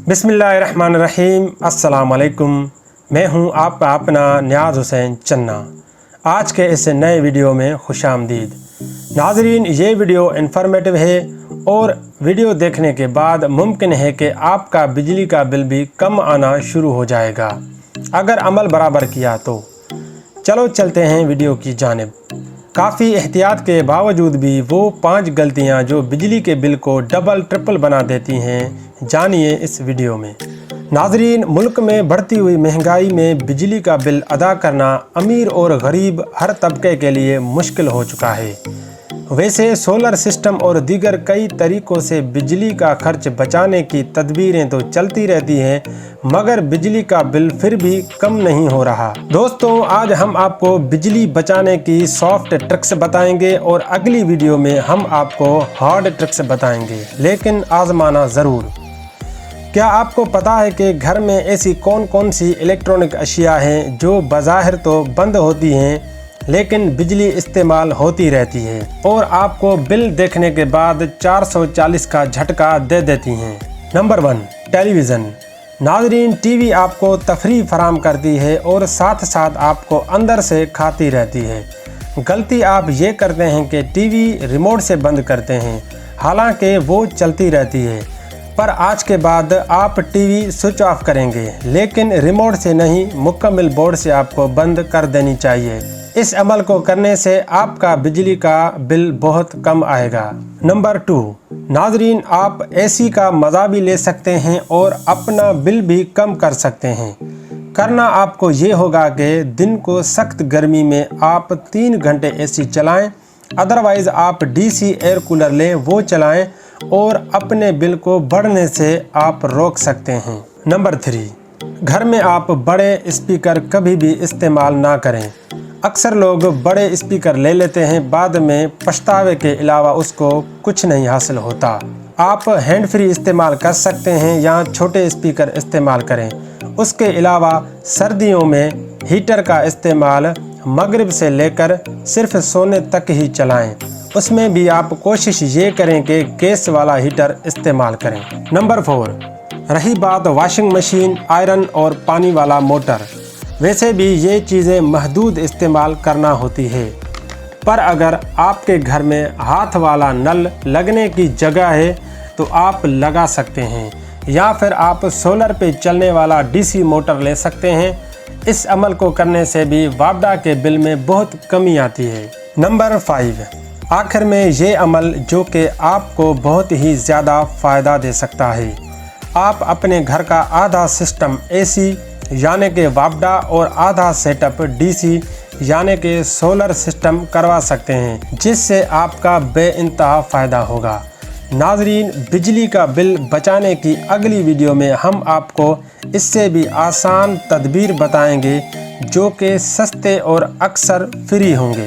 बिस्मिल्लाहिर्रहमानिर्रहीम। अस्सलाम वालेकुम। मैं हूं आपका अपना नियाज़ हुसैन चन्ना। आज के इस नए वीडियो में खुशामदीद। नाज़रीन, ये वीडियो इन्फॉर्मेटिव है और वीडियो देखने के बाद मुमकिन है कि आपका बिजली का बिल भी कम आना शुरू हो जाएगा अगर अमल बराबर किया तो। चलो चलते हैं वीडियो की जानिब। काफ़ी एहतियात के बावजूद भी वो 5 गलतियां जो बिजली के बिल को डबल ट्रिपल बना देती हैं, जानिए इस वीडियो में। नाजरीन, मुल्क में बढ़ती हुई महंगाई में बिजली का बिल अदा करना अमीर और गरीब हर तबके के लिए मुश्किल हो चुका है। वैसे सोलर सिस्टम और दीगर कई तरीक़ों से बिजली का खर्च बचाने की तदबीरें तो चलती रहती हैं, मगर बिजली का बिल फिर भी कम नहीं हो रहा। दोस्तों, आज हम आपको बिजली बचाने की सॉफ्ट ट्रिक्स बताएंगे और अगली वीडियो में हम आपको हार्ड ट्रिक्स बताएंगे, लेकिन आजमाना ज़रूर। क्या आपको पता है कि घर में ऐसी कौन कौन सी इलेक्ट्रॉनिक अशिया हैं जो बज़ाहिर तो बंद होती हैं लेकिन बिजली इस्तेमाल होती रहती है और आपको बिल देखने के बाद 440 का झटका दे देती हैं? Number 1, television. नाज़रीन, टीवी आपको तफरीह फराम करती है और साथ साथ आपको अंदर से खाती रहती है। गलती आप ये करते हैं कि टीवी रिमोट से बंद करते हैं, हालांकि वो चलती रहती है। पर आज के बाद आप टीवी स्विच ऑफ करेंगे, लेकिन रिमोट से नहीं, मुकम्मल बोर्ड से आपको बंद कर देनी चाहिए। इस अमल को करने से आपका बिजली का बिल बहुत कम आएगा। नंबर 2, नाजरीन, आप एसी का मज़ा भी ले सकते हैं और अपना बिल भी कम कर सकते हैं। करना आपको ये होगा कि दिन को सख्त गर्मी में आप 3 घंटे एसी चलाएं, अदरवाइज़ आप डीसी एयर कूलर लें, वो चलाएं और अपने बिल को बढ़ने से आप रोक सकते हैं। नंबर 3, घर में आप बड़े स्पीकर कभी भी इस्तेमाल ना करें। अक्सर लोग बड़े स्पीकर ले लेते हैं, बाद में पछतावे के अलावा उसको कुछ नहीं हासिल होता। आप हैंड फ्री इस्तेमाल कर सकते हैं या छोटे स्पीकर इस्तेमाल करें। उसके अलावा सर्दियों में हीटर का इस्तेमाल मगरिब से लेकर सिर्फ सोने तक ही चलाएं। उसमें भी आप कोशिश ये करें कि गैस वाला हीटर इस्तेमाल करें। नंबर 4, रही बात वॉशिंग मशीन, आयरन और पानी वाला मोटर। वैसे भी ये चीज़ें महदूद इस्तेमाल करना होती है, पर अगर आपके घर में हाथ वाला नल लगने की जगह है तो आप लगा सकते हैं, या फिर आप सोलर पे चलने वाला डीसी मोटर ले सकते हैं। इस अमल को करने से भी वापडा के बिल में बहुत कमी आती है। नंबर 5, आखिर में ये अमल जो कि आपको बहुत ही ज़्यादा फ़ायदा दे सकता है। आप अपने घर का आधा सिस्टम एसी यानी कि वापडा और आधा सेटअप डीसी यानी कि सोलर सिस्टम करवा सकते हैं, जिससे आपका बेइंतहा फ़ायदा होगा। नाजरीन, बिजली का बिल बचाने की अगली वीडियो में हम आपको इससे भी आसान तदबीर बताएंगे जो कि सस्ते और अक्सर फ्री होंगे।